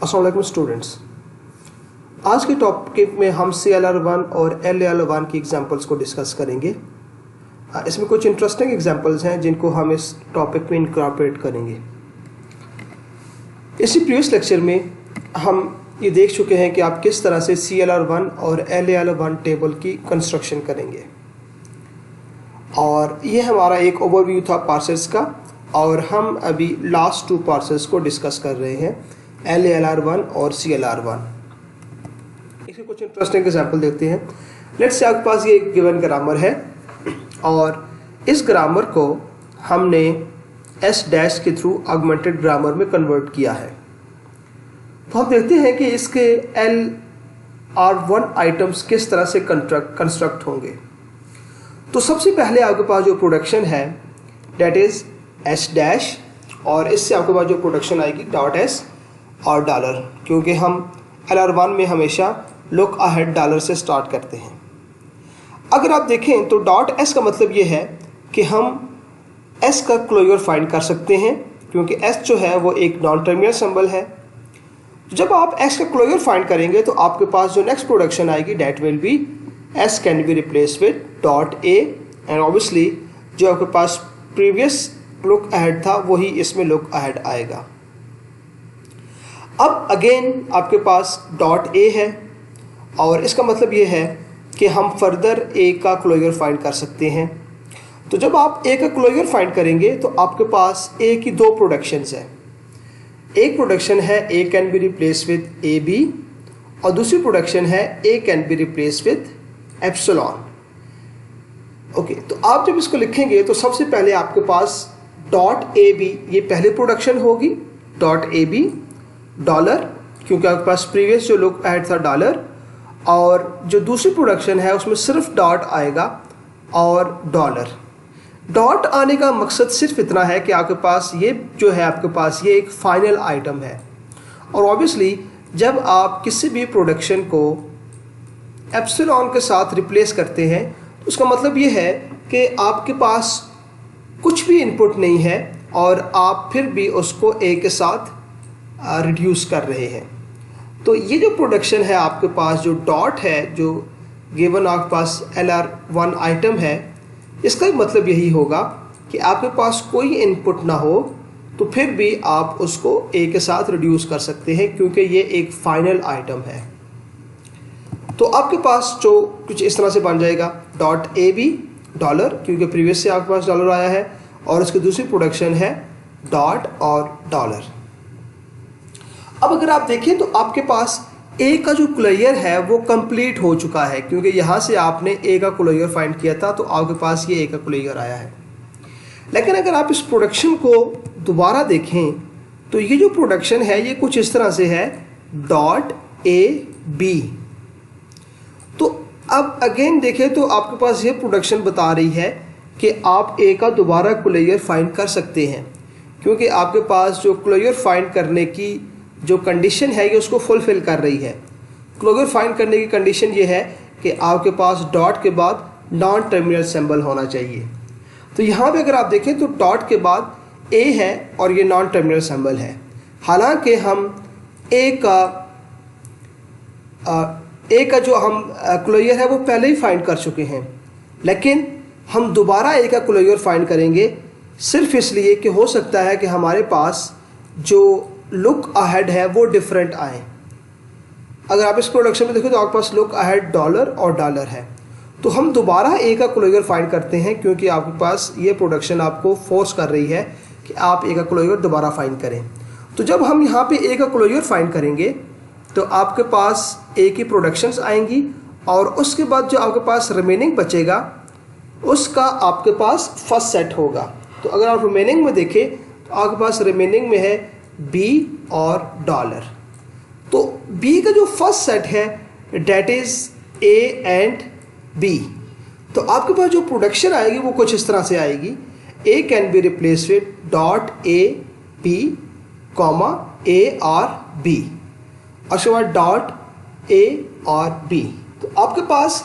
अस्सलाम वालेकुम स्टूडेंट्स। आज के टॉपिक में हम CLR1 और LAR1 की एग्जांपल्स को डिस्कस करेंगे। इसमें कुछ इंटरेस्टिंग एग्जांपल्स हैं जिनको हम इस टॉपिक में इनकॉर्पोरेट करेंगे। इसी प्रीवियस लेक्चर में हम ये देख चुके हैं कि आप किस तरह से CLR1 और LAR1 टेबल की कंस्ट्रक्शन करेंगे, और ये हमारा एक ओवरव्यू था पार्सेस का, और हम अभी लास्ट टू पार्सेस को डिस्कस कर रहे हैं, LAR1 और CLR1। इसके कुछ इंटरेस्टिंग एग्जांपल देखते हैं। लेट्स से आपके पास ये एक गिवन ग्रामर है और इस ग्रामर को हमने S डैश के थ्रू ऑगमेंटेड ग्रामर में कन्वर्ट किया है। तो हम देखते हैं कि इसके LR1 आइटम्स किस तरह से कंस्ट्रक्ट होंगे। तो सबसे पहले आपके पास जो प्रोडक्शन है डेट इज S डैश, और इससे आपके पास जो प्रोडक्शन आएगी डॉट S और डॉलर, क्योंकि हम LR1 में हमेशा लुक अहेड डॉलर से स्टार्ट करते हैं। अगर आप देखें तो डॉट S का मतलब ये है कि हम S का क्लोजर फाइंड कर सकते हैं, क्योंकि S जो है वो एक नॉन टर्मिनल सिंबल है। जब आप S का क्लोजर फाइंड करेंगे तो आपके पास जो नेक्स्ट प्रोडक्शन आएगी that will be S can be replace with dot A, and obviously जो आपके पास प्रीवियस लुक अहेड था वही इसमें लुक अहेड आएगा। अब अगेन आपके पास डॉट A है, और इसका मतलब ये है कि हम फर्दर A का क्लोजर फाइंड कर सकते हैं। तो जब आप A का क्लोजर फाइंड करेंगे तो आपके पास A की दो प्रोडक्शंस हैं। एक प्रोडक्शन है A can be replace with AB, और दूसरी प्रोडक्शन है A can be replace with epsilon. Okay, तो आप जब इसको लिखेंगे तो सबसे पहले आपके पास डॉट AB ये पहली प्रोडक्शन होगी, डॉट AB डॉलर, क्योंकि आपके पास प्रीवियस जो लुक अहेड था डॉलर, और जो दूसरी प्रोडक्शन है उसमें सिर्फ डॉट आएगा और डॉलर। डॉट आने का मकसद सिर्फ इतना है कि आपके पास ये जो है आपके पास ये एक फाइनल आइटम है, और ऑब्वियसली जब आप किसी भी प्रोडक्शन को एप्सिलॉन के साथ रिप्लेस करते हैं तो उसका मतलब ये है कि आपके पास कुछ भी इनपुट नहीं है और आप फिर भी उसको A के साथ रिड्यूस कर रहे हैं। तो ये जो प्रोडक्शन है आपके पास जो डॉट है, जो गिवन आपके पास LR1 आइटम है, इसका मतलब यही होगा कि आपके पास कोई इनपुट ना हो तो फिर भी आप उसको A के साथ रिड्यूस कर सकते हैं, क्योंकि ये एक फाइनल आइटम है। तो आपके पास जो कुछ इस तरह से बन जाएगा डॉट AB डॉलर, क्योंकि प्रीवियस से आपके पास डॉलर आया है, और इसकी दूसरी प्रोडक्शन है डॉट और डॉलर। अब अगर आप देखें तो आपके पास A का जो क्लोजर है वो कंप्लीट हो चुका है, क्योंकि यहाँ से आपने A का क्लोजर फाइंड किया था तो आपके पास ये A का क्लोजर आया है। लेकिन अगर आप इस प्रोडक्शन को दोबारा देखें तो ये जो प्रोडक्शन है ये कुछ इस तरह से है डॉट AB। तो अब अगेन देखें तो आपके पास ये प्रोडक्शन बता रही है कि आप A का दोबारा क्लोजर फाइंड कर सकते हैं, क्योंकि आपके पास जो क्लोजर फाइंड करने की जो कंडीशन है ये उसको फुलफिल कर रही है। क्लोजर फाइंड करने की कंडीशन ये है कि आपके पास डॉट के बाद नॉन टर्मिनल सिंबल होना चाहिए। तो यहाँ पे अगर आप देखें तो डॉट के बाद A है और ये नॉन टर्मिनल सिंबल है। हालांकि हम A का जो हम क्लोजर है वो पहले ही फाइंड कर चुके हैं, लेकिन हम दोबारा A का क्लोजर फाइंड करेंगे सिर्फ इसलिए कि हो सकता है कि हमारे पास जो लुक अहेड है वो डिफरेंट आए। अगर आप इस प्रोडक्शन में देखो तो आपके पास लुक अहेड डॉलर और डॉलर है, तो हम दोबारा A का क्लोजर फाइंड करते हैं, क्योंकि आपके पास ये प्रोडक्शन आपको फोर्स कर रही है कि आप A का क्लोजर दोबारा फाइंड करें। तो जब हम यहाँ पे A का क्लोजर फाइंड करेंगे तो आपके पास A की प्रोडक्शंस आएंगी, और उसके बाद जो आपके पास रिमेनिंग बचेगा उसका आपके पास फर्स्ट सेट होगा। तो अगर आप रिमेनिंग में देखें तो आपके पास रिमेनिंग में है B और डॉलर। तो B का जो फर्स्ट सेट है that is A and B। तो आपके पास जो प्रोडक्शन आएगी वो कुछ इस तरह से आएगी, A can be replace with dot A B comma A और B, और उसके बाद डॉट A और B। तो आपके पास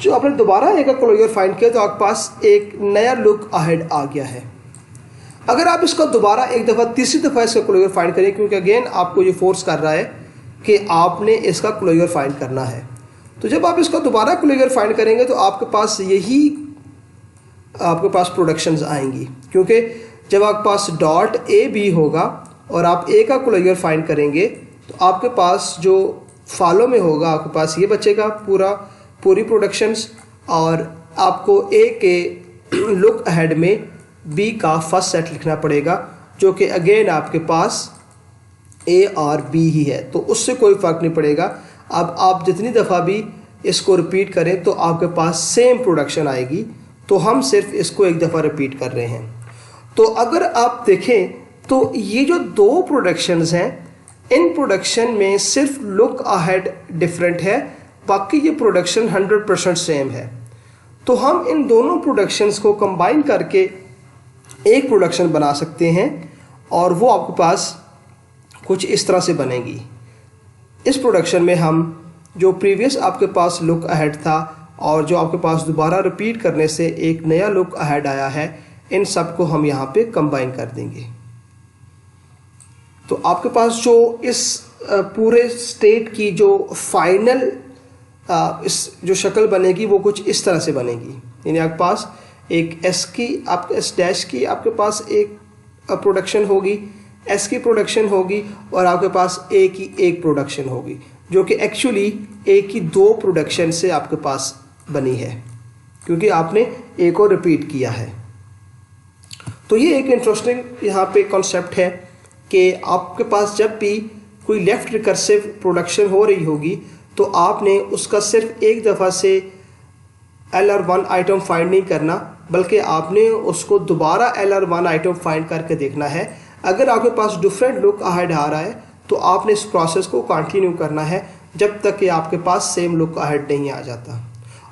जो आपने दोबारा A का क्लोजर फाइंड किया तो आपके पास एक नया लुक अहेड आ गया है। अगर आप इसका दोबारा एक दफ़ा तीसरी दफ़ा इसका क्लोजर फाइंड करें, क्योंकि अगेन आपको ये फोर्स कर रहा है कि आपने इसका क्लोजर फाइंड करना है, तो जब आप इसका दोबारा क्लोजर फाइंड करेंगे तो आपके पास यही आपके पास प्रोडक्शंस आएंगी, क्योंकि जब आपके पास डॉट ए बी होगा और आप ए का क्लोजर फाइंड करेंगे तो आपके पास जो फॉलो में होगा आपके पास ये बचेगा पूरी प्रोडक्शंस, और आपको ए के लुक अहेड में बी का फर्स्ट सेट लिखना पड़ेगा, जो कि अगेन आपके पास ए और बी ही है, तो उससे कोई फ़र्क नहीं पड़ेगा। अब आप जितनी दफ़ा भी इसको रिपीट करें तो आपके पास सेम प्रोडक्शन आएगी, तो हम सिर्फ इसको एक दफ़ा रिपीट कर रहे हैं। तो अगर आप देखें तो ये जो दो प्रोडक्शंस हैं, इन प्रोडक्शन में सिर्फ लुक अहेड डिफरेंट है, बाकी ये प्रोडक्शन 100% सेम है। तो हम इन दोनों प्रोडक्शंस को कंबाइन करके एक प्रोडक्शन बना सकते हैं, और वो आपके पास कुछ इस तरह से बनेगी। इस प्रोडक्शन में हम जो प्रीवियस आपके पास लुक अहेड था और जो आपके पास दोबारा रिपीट करने से एक नया लुक अहेड आया है, इन सब को हम यहाँ पे कंबाइन कर देंगे। तो आपके पास जो इस पूरे स्टेट की जो फाइनल इस जो शक्ल बनेगी वो कुछ इस तरह से बनेगी। यानी आपके पास एक एस डैश की आपके पास एक प्रोडक्शन होगी, एस की प्रोडक्शन होगी, और आपके पास ए की एक प्रोडक्शन होगी, जो कि एक्चुअली ए की दो प्रोडक्शन से आपके पास बनी है, क्योंकि आपने ए को रिपीट किया है। तो ये एक इंटरेस्टिंग यहाँ पे कॉन्सेप्ट है कि आपके पास जब भी कोई लेफ्ट रिकर्सिव प्रोडक्शन हो रही होगी तो आपने उसका सिर्फ एक दफ़ा से LR1 आइटम फाइंड नहीं करना, बल्कि आपने उसको दोबारा LR1 आइटम फाइंड करके देखना है। अगर आपके पास डिफरेंट लुक अहेड आ रहा है तो आपने इस प्रोसेस को कंटिन्यू करना है जब तक कि आपके पास सेम लुक अहेड नहीं आ जाता।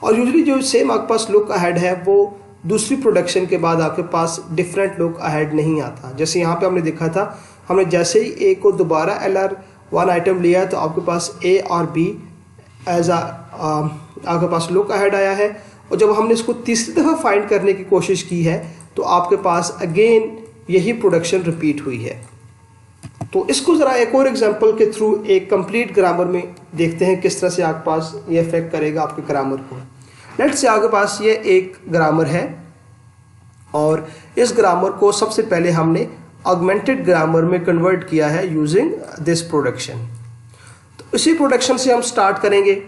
और यूजुअली जो सेम आपके पास लुक अहेड है वो दूसरी प्रोडक्शन के बाद आपके पास डिफरेंट लुक अहेड नहीं आता। जैसे यहाँ पे हमने देखा था, हमने जैसे ही ए को दोबारा LR1 आइटम लिया तो आपके पास ए और बी एज आपके पास लुक अहेड आया है, और जब हमने इसको तीसरी दफ़ा फाइंड करने की कोशिश की है तो आपके पास अगेन यही प्रोडक्शन रिपीट हुई है। तो इसको ज़रा एक और एग्जांपल के थ्रू एक कंप्लीट ग्रामर में देखते हैं किस तरह से आपके पास ये इफेक्ट करेगा आपके ग्रामर को। लेट्स से आपके पास ये एक ग्रामर है, और इस ग्रामर को सबसे पहले हमने ऑगमेंटेड ग्रामर में कन्वर्ट किया है यूजिंग दिस प्रोडक्शन। तो इसी प्रोडक्शन से हम स्टार्ट करेंगे।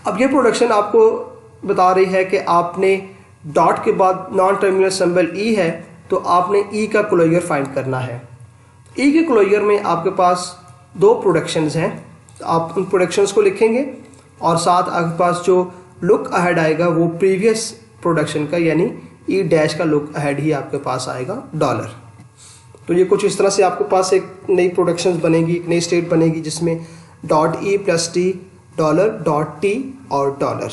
अब ये प्रोडक्शन आपको बता रही है कि आपने डॉट के बाद नॉन टर्मिनल सिंबल ई है तो आपने ई का क्लोजर फाइंड करना है। ई के क्लोजर में आपके पास दो प्रोडक्शंस हैं, तो आप उन प्रोडक्शंस को लिखेंगे और साथ आपके पास जो लुक अहेड आएगा वो प्रीवियस प्रोडक्शन का यानी ई डैश का लुक अहेड ही आपके पास आएगा डॉलर। तो ये कुछ इस तरह से आपके पास एक नई प्रोडक्शंस बनेगी, एक नई स्टेट बनेगी जिसमें dot E plus T dollar dot T और डॉलर।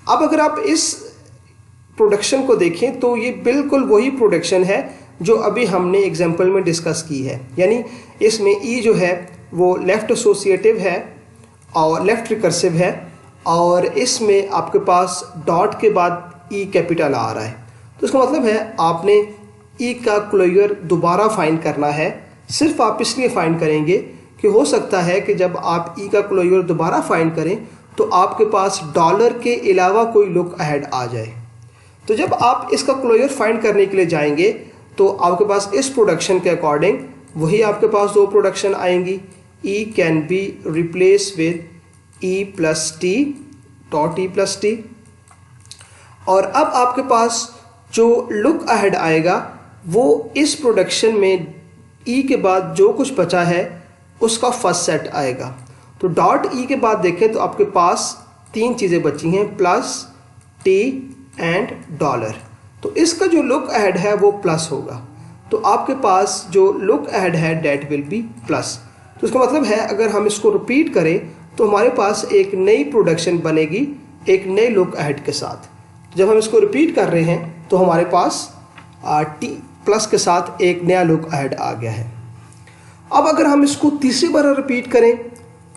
अब अगर आप इस प्रोडक्शन को देखें तो ये बिल्कुल वही प्रोडक्शन है जो अभी हमने एग्जाम्पल में डिस्कस की है, यानी इसमें ई जो है वो लेफ्ट एसोसिएटिव है और लेफ्ट रिकर्सिव है, और इसमें आपके पास डॉट के बाद ई कैपिटल आ रहा है। तो इसका मतलब है आपने ई का क्लोजर दोबारा फाइंड करना है। सिर्फ आप इसलिए फाइंड करेंगे कि हो सकता है कि जब आप ई का क्लोजर दोबारा फाइंड करें तो आपके पास डॉलर के अलावा कोई लुक अहेड आ जाए। तो जब आप इसका क्लोजर फाइंड करने के लिए जाएंगे तो आपके पास इस प्रोडक्शन के अकॉर्डिंग वही आपके पास दो प्रोडक्शन आएंगी। E can be replace with E plus T dot E plus T, और अब आपके पास जो लुक अहेड आएगा वो इस प्रोडक्शन में ई के बाद जो कुछ बचा है उसका फर्स्ट सेट आएगा। तो डॉट ई के बाद देखें तो आपके पास तीन चीज़ें बची हैं, प्लस टी एंड डॉलर। तो इसका जो लुक अहेड है वो प्लस होगा, तो आपके पास जो लुक अहेड है डेट विल बी प्लस। तो इसका मतलब है अगर हम इसको रिपीट करें तो हमारे पास एक नई प्रोडक्शन बनेगी एक नए लुक अहेड के साथ। जब हम इसको रिपीट कर रहे हैं तो हमारे पास टी प्लस के साथ एक नया लुक अहेड आ गया है। अब अगर हम इसको तीसरी बार रिपीट करें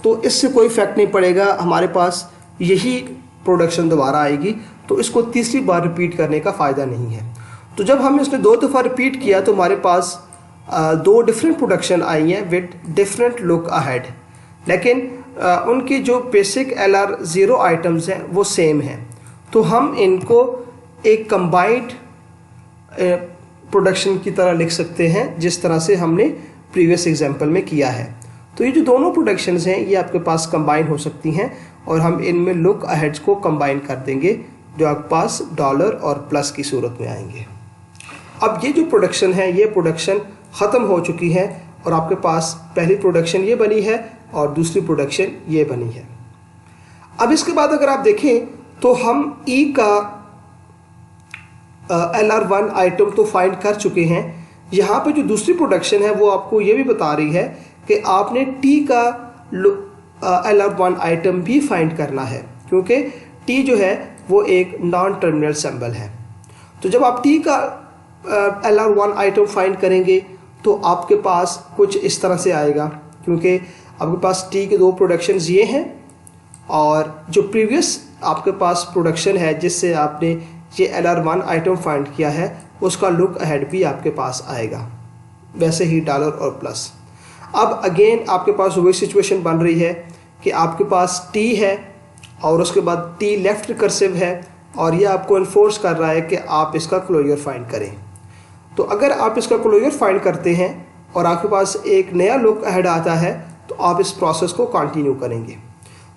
तो इससे कोई इफेक्ट नहीं पड़ेगा, हमारे पास यही प्रोडक्शन दोबारा आएगी, तो इसको तीसरी बार रिपीट करने का फ़ायदा नहीं है। तो जब हमने इसमें 2 दफ़ा रिपीट किया तो हमारे पास 2 डिफरेंट प्रोडक्शन आई हैं विद डिफरेंट लुक अहेड, लेकिन उनकी जो बेसिक LR0 आइटम्स हैं वो सेम हैं। तो हम इनको एक कंबाइंड प्रोडक्शन की तरह लिख सकते हैं, जिस तरह से हमने प्रीवियस एग्जांपल में किया है। तो ये जो दोनों प्रोडक्शंस हैं ये आपके पास कंबाइन हो सकती हैं और हम इनमें लुक अहेड्स को कंबाइन कर देंगे, जो आपके पास डॉलर और प्लस की सूरत में आएंगे। अब ये जो प्रोडक्शन है ये प्रोडक्शन ख़त्म हो चुकी है और आपके पास पहली प्रोडक्शन ये बनी है और दूसरी प्रोडक्शन ये बनी है। अब इसके बाद अगर आप देखें तो हम E का LR1 आइटम तो फाइंड कर चुके हैं। यहाँ पे जो दूसरी प्रोडक्शन है वो आपको ये भी बता रही है कि आपने T का LR1 आइटम भी फाइंड करना है, क्योंकि T जो है वो एक नॉन टर्मिनल सिंबल है। तो जब आप T का LR1 आइटम फाइंड करेंगे तो आपके पास कुछ इस तरह से आएगा, क्योंकि आपके पास T के 2 प्रोडक्शंस ये हैं और जो प्रीवियस आपके पास प्रोडक्शन है जिससे आपने ये LR1 आइटम फाइंड किया है उसका लुक अहेड भी आपके पास आएगा, वैसे ही डॉलर और प्लस। अब अगेन आपके पास वही सिचुएशन बन रही है कि आपके पास T है और उसके बाद T लेफ्ट रिकर्सिव है और ये आपको इन्फोर्स कर रहा है कि आप इसका क्लोजर फाइंड करें। तो अगर आप इसका क्लोजर फाइंड करते हैं और आपके पास एक नया लुक अहेड आता है तो आप इस प्रोसेस को कंटिन्यू करेंगे।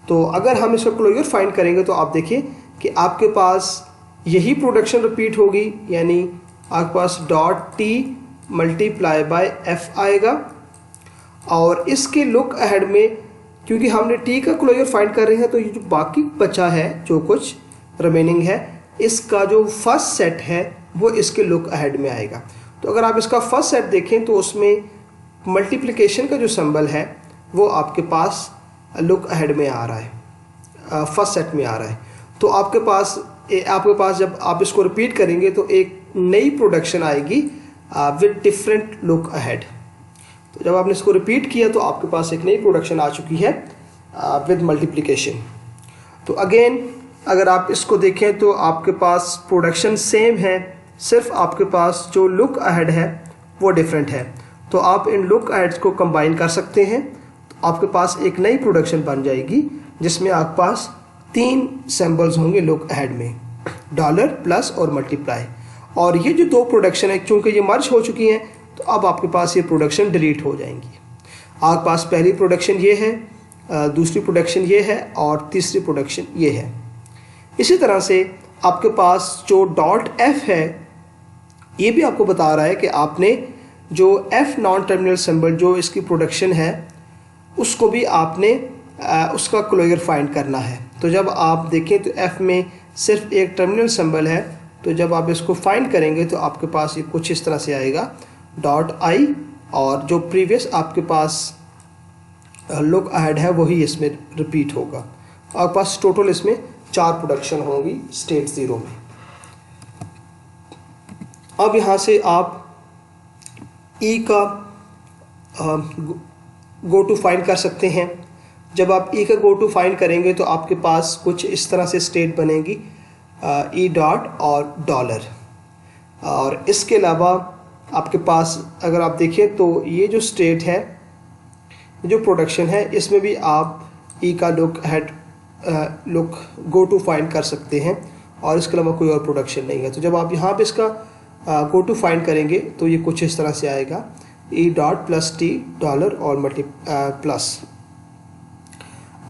तो अगर हम इसका क्लोजर फाइंड करेंगे तो आप देखिए कि आपके पास यही प्रोडक्शन रिपीट होगी, यानी आपके पास dot T multiply by F आएगा और इसके लुक अहेड में क्योंकि हमने T का क्लोजर फाइंड कर रहे हैं तो ये जो बाकी बचा है जो कुछ रिमेनिंग है इसका जो फर्स्ट सेट है वो इसके लुक अहेड में आएगा। तो अगर आप इसका फर्स्ट सेट देखें तो उसमें मल्टीप्लिकेशन का जो सिंबल है वो आपके पास लुक अहेड में आ रहा है, फर्स्ट सेट में आ रहा है। तो आपके पास जब आप इसको रिपीट करेंगे तो एक नई प्रोडक्शन आएगी विद डिफरेंट लुक अहेड। तो जब आपने इसको रिपीट किया तो आपके पास एक नई प्रोडक्शन आ चुकी है विद मल्टीप्लिकेशन। तो अगेन अगर आप इसको देखें तो आपके पास प्रोडक्शन सेम है, सिर्फ आपके पास जो लुक अहेड है वो डिफरेंट है। तो आप इन लुक अहेड्स को कंबाइन कर सकते हैं, तो आपके पास एक नई प्रोडक्शन बन जाएगी जिसमें आपके पास 3 सिंबल्स होंगे लुक अहेड में, डॉलर, प्लस और मल्टीप्लाई। और ये जो 2 प्रोडक्शन है क्योंकि ये मर्ज हो चुकी हैं तो अब आपके पास ये प्रोडक्शन डिलीट हो जाएंगी। आपके पास पहली प्रोडक्शन ये है, दूसरी प्रोडक्शन ये है और तीसरी प्रोडक्शन ये है। इसी तरह से आपके पास जो डॉट F है ये भी आपको बता रहा है कि आपने जो F नॉन टर्मिनल सिंबल जो इसकी प्रोडक्शन है उसको भी आपने उसका क्लोजर फाइंड करना है। तो जब आप देखें तो F में सिर्फ एक टर्मिनल सिंबल है, तो जब आप इसको फाइंड करेंगे तो आपके पास ये कुछ इस तरह से आएगा डॉट I और जो प्रीवियस आपके पास लुक अहेड है वही इसमें रिपीट होगा। आपके पास टोटल इसमें 4 प्रोडक्शन होंगी स्टेट 0 में। अब यहाँ से आप E का गो टू फाइंड कर सकते हैं। जब आप E का गो टू फाइंड करेंगे तो आपके पास कुछ इस तरह से स्टेट बनेगी E डॉट और डॉलर। और इसके अलावा आपके पास अगर आप देखें तो ये जो स्टेट है, जो प्रोडक्शन है, इसमें भी आप E का लुक गो टू फाइंड कर सकते हैं और इसके अलावा कोई और प्रोडक्शन नहीं है। तो जब आप यहाँ पे इसका गो टू फाइंड करेंगे तो ये कुछ इस तरह से आएगा E dot plus T dollar और प्लस।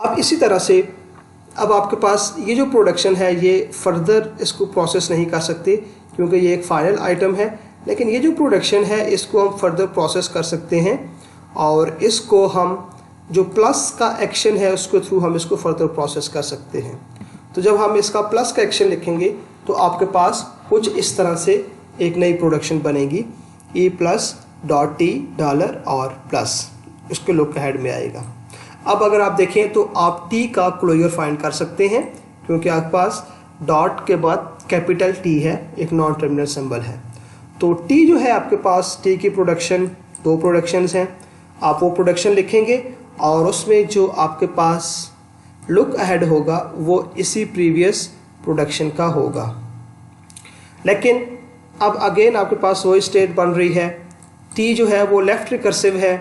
अब इसी तरह से अब आपके पास ये जो प्रोडक्शन है ये फर्दर इसको प्रोसेस नहीं कर सकते क्योंकि ये एक फाइनल आइटम है, लेकिन ये जो प्रोडक्शन है इसको हम फर्दर प्रोसेस कर सकते हैं और इसको हम जो प्लस का एक्शन है उसके थ्रू हम इसको फर्दर प्रोसेस कर सकते हैं। तो जब हम इसका प्लस का एक्शन लिखेंगे तो आपके पास कुछ इस तरह से एक नई प्रोडक्शन बनेगी E plus dot T dollar और प्लस, इसके लुक अहेड में आएगा। अब अगर आप देखें तो आप T का क्लोजर फाइंड कर सकते हैं क्योंकि आपके पास डॉट के बाद कैपिटल T है, एक नॉन टर्मिनल सिंबल है। तो T जो है आपके पास T की प्रोडक्शन 2 प्रोडक्शंस हैं, आप वो प्रोडक्शन लिखेंगे और उसमें जो आपके पास लुक अहेड होगा वो इसी प्रीवियस प्रोडक्शन का होगा। लेकिन अब अगेन आपके पास वही स्टेट बन रही है, टी जो है वो लेफ्ट रिकर्सिव है,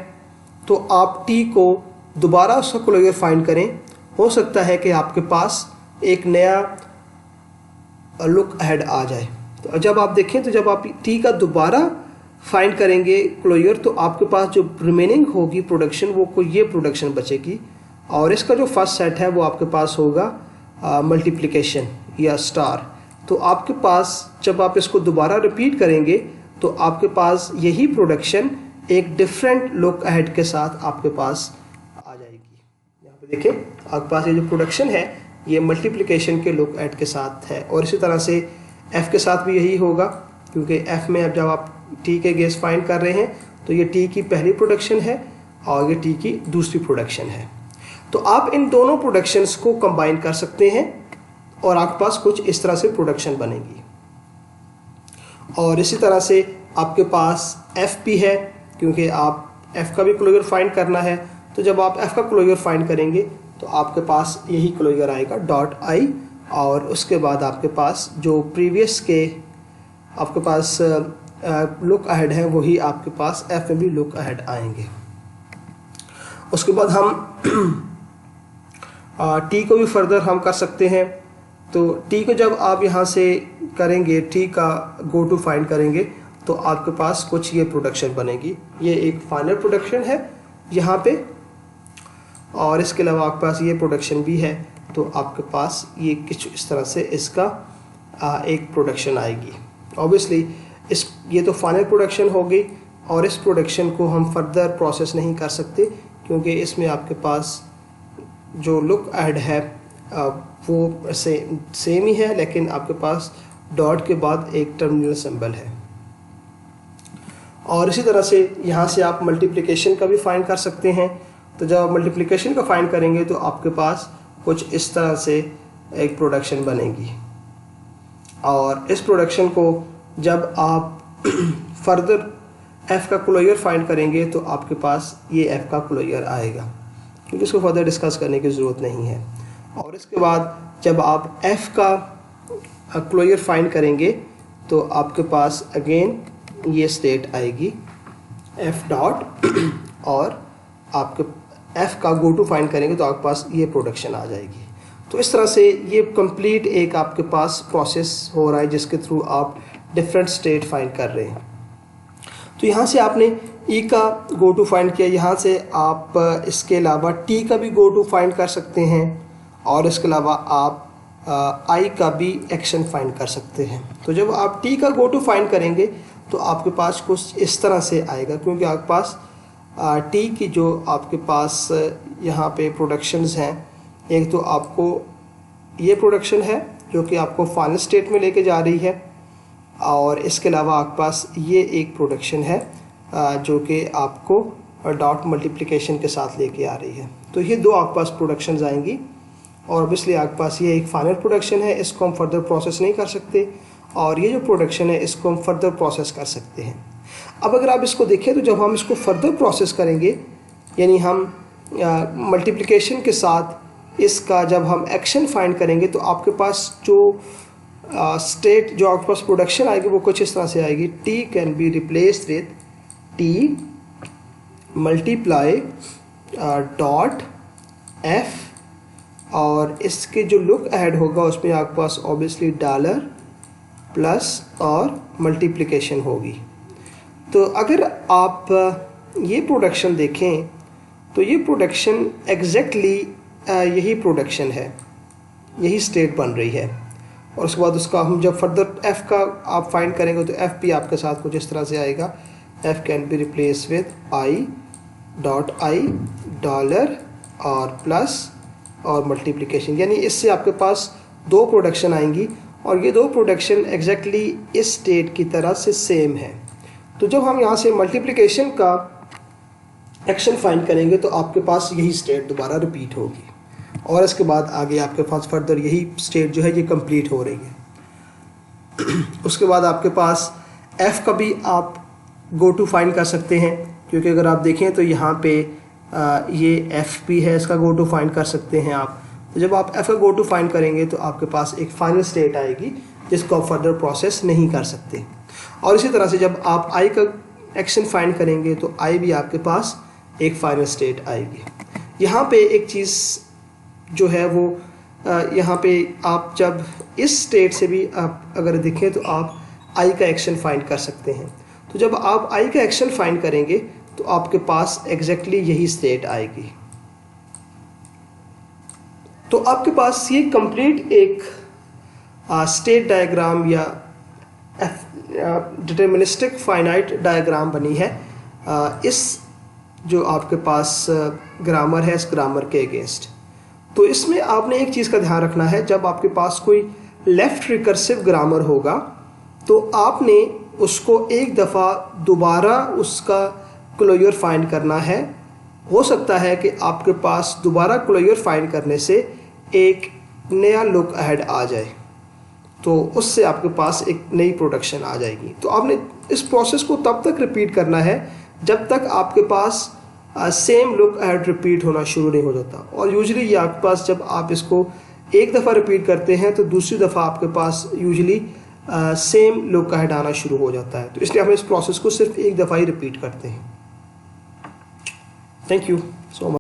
तो आप टी को दोबारा उसका क्लोजर फाइंड करें, हो सकता है कि आपके पास एक नया लुक अहेड आ जाए। तो जब आप देखें तो जब आप टी का दोबारा फाइंड करेंगे क्लोजर, तो आपके पास जो रिमेनिंग होगी प्रोडक्शन वो कोई ये प्रोडक्शन बचेगी, और इसका जो फर्स्ट सेट है वो आपके पास होगा मल्टीप्लिकेशन या स्टार। तो आपके पास जब आप इसको दोबारा रिपीट करेंगे तो आपके पास यही प्रोडक्शन एक डिफरेंट लुक अहेड के साथ आपके पास आ जाएगी। यहाँ पे देखें आपके पास ये जो प्रोडक्शन है ये मल्टीप्लिकेशन के लुक अहेड के साथ है, और इसी तरह से एफ के साथ भी यही होगा, क्योंकि एफ में अब जब आप टी के गेस फाइंड कर रहे हैं तो ये टी की पहली प्रोडक्शन है और ये टी की दूसरी प्रोडक्शन है। तो आप इन दोनों प्रोडक्शंस को कंबाइन कर सकते हैं और आपके पास कुछ इस तरह से प्रोडक्शन बनेगी। और इसी तरह से आपके पास एफ भी है, क्योंकि आप एफ का भी क्लोजर फाइंड करना है, तो जब आप एफ का क्लोजर फाइंड करेंगे तो आपके पास यही क्लोजर आएगा डॉट आई, और उसके बाद आपके पास जो प्रीवियस के आपके पास लुक अहेड है वही आपके पास एफ में भी लुक अहेड आएंगे। उसके बाद हम टी को भी फर्दर हम कर सकते हैं। तो टी को जब आप यहाँ से करेंगे, टी का गो टू फाइंड करेंगे, तो आपके पास कुछ ये प्रोडक्शन बनेगी। ये एक फाइनल प्रोडक्शन है यहाँ पे, और इसके अलावा आपके पास ये प्रोडक्शन भी है, तो आपके पास ये कुछ इस तरह से इसका एक प्रोडक्शन आएगी। ऑब्वियसली ये तो फाइनल प्रोडक्शन हो गई, और इस प्रोडक्शन को हम फर्दर प्रोसेस नहीं कर सकते, क्योंकि इसमें आपके पास जो लुक अहेड है वो सेम ही है, लेकिन आपके पास डॉट के बाद एक टर्मिनल सिंबल है। और इसी तरह से यहाँ से आप मल्टीप्लिकेशन का भी फाइंड कर सकते हैं। तो जब आप मल्टीप्लिकेशन का फाइंड करेंगे तो आपके पास कुछ इस तरह से एक प्रोडक्शन बनेगी, और इस प्रोडक्शन को जब आप फर्दर एफ का क्लोजर फाइंड करेंगे तो आपके पास ये एफ का क्लोजर आएगा, क्योंकि इसको फर्दर डिस्कस करने की ज़रूरत नहीं है। और इसके बाद जब आप एफ का क्लोजर फाइंड करेंगे तो आपके पास अगेन ये स्टेट आएगी एफ डॉट, और आपके एफ का गो टू फाइंड करेंगे तो आपके पास ये प्रोडक्शन आ जाएगी। तो इस तरह से ये कंप्लीट एक आपके पास प्रोसेस हो रहा है जिसके थ्रू आप डिफरेंट स्टेट फाइंड कर रहे हैं। तो यहाँ से आपने ई का गो टू फाइंड किया, यहाँ से आप इसके अलावा टी का भी गो टू फाइंड कर सकते हैं, और इसके अलावा आप आई का भी एक्शन फाइंड कर सकते हैं। तो जब आप टी का गो टू फाइंड करेंगे तो आपके पास कुछ इस तरह से आएगा, क्योंकि आपके पास टी की जो आपके पास यहाँ पे प्रोडक्शंस हैं, एक तो आपको ये प्रोडक्शन है जो कि आपको फाइनल स्टेट में लेके जा रही है, और इसके अलावा आपके पास ये एक प्रोडक्शन है जो कि आपको डॉट मल्टीप्लिकेशन के साथ लेके आ रही है। तो ये दो आपके पास प्रोडक्शंस आएंगी, और ऑब्वियसली आपके पास ये एक फाइनल प्रोडक्शन है, इसको हम फर्दर प्रोसेस नहीं कर सकते, और ये जो प्रोडक्शन है इसको हम फर्दर प्रोसेस कर सकते हैं। अब अगर आप इसको देखें तो जब हम इसको फर्दर प्रोसेस करेंगे, यानी हम मल्टीप्लिकेशन के साथ इसका जब हम एक्शन फाइंड करेंगे, तो आपके पास जो स्टेट जो आपके पास प्रोडक्शन आएगी वो कुछ इस तरह से आएगी। T can be replaced with T multiply dot F, और इसके जो लुक अहेड होगा उसमें आपके पास ऑब्वियसली डॉलर प्लस और मल्टीप्लिकेशन होगी। तो अगर आप ये प्रोडक्शन देखें तो ये प्रोडक्शन एग्जैक्टली यही प्रोडक्शन है, यही स्टेट बन रही है। और उसके बाद उसका हम जब फर्दर एफ़ का आप फाइंड करेंगे तो एफ़ भी आपके साथ कुछ इस तरह से आएगा। F can be replace with I dot I dollar और प्लस और मल्टीप्लिकेशन, यानी इससे आपके पास दो प्रोडक्शन आएंगी, और ये दो प्रोडक्शन एग्जैक्टली इस स्टेट की तरह से सेम है। तो जब हम यहाँ से मल्टीप्लिकेशन का एक्शन फाइंड करेंगे तो आपके पास यही स्टेट दोबारा रिपीट होगी, और इसके बाद आगे आपके पास फर्दर यही स्टेट जो है ये कंप्लीट हो रही है। उसके बाद आपके पास एफ़ का भी आप गो टू फाइंड कर सकते हैं, क्योंकि अगर आप देखें तो यहाँ पे ये एफ़ भी है, इसका गो टू फाइंड कर सकते हैं आप। तो जब आप एफ़ का गो टू फाइंड करेंगे तो आपके पास एक फाइनल स्टेट आएगी जिसको आप फर्दर प्रोसेस नहीं कर सकते। और इसी तरह से जब आप आई का एक्शन फाइंड करेंगे तो आई भी आपके पास एक फाइनल स्टेट आएगी। यहाँ पे एक चीज़ जो है वो यहाँ पे आप जब इस स्टेट से भी आप अगर देखें तो आप आई का एक्शन फाइंड कर सकते हैं। तो जब आप आई का एक्शन फाइंड करेंगे तो आपके पास एग्जैक्टली यही स्टेट आएगी। तो आपके पास ये कंप्लीट एक स्टेट डायग्राम या डिटर्मिनिस्टिक फाइनाइट डायग्राम बनी है इस जो आपके पास ग्रामर है, इस ग्रामर के अगेंस्ट। तो इसमें आपने एक चीज़ का ध्यान रखना है, जब आपके पास कोई लेफ्ट रिकर्सिव ग्रामर होगा तो आपने उसको एक दफ़ा दोबारा उसका क्लोजर फाइंड करना है। हो सकता है कि आपके पास दोबारा क्लोजर फाइंड करने से एक नया लुक अहेड आ जाए, तो उससे आपके पास एक नई प्रोडक्शन आ जाएगी। तो आपने इस प्रोसेस को तब तक रिपीट करना है जब तक आपके पास सेम लुक अहेड रिपीट होना शुरू नहीं हो जाता। और यूजुअली ये आपके पास जब आप इसको एक दफ़ा रिपीट करते हैं तो दूसरी दफ़ा आपके पास यूजुअली सेम लुक अहेड आना शुरू हो जाता है। तो इसलिए हम इस प्रोसेस को सिर्फ एक दफ़ा ही रिपीट करते हैं। Thank you so much.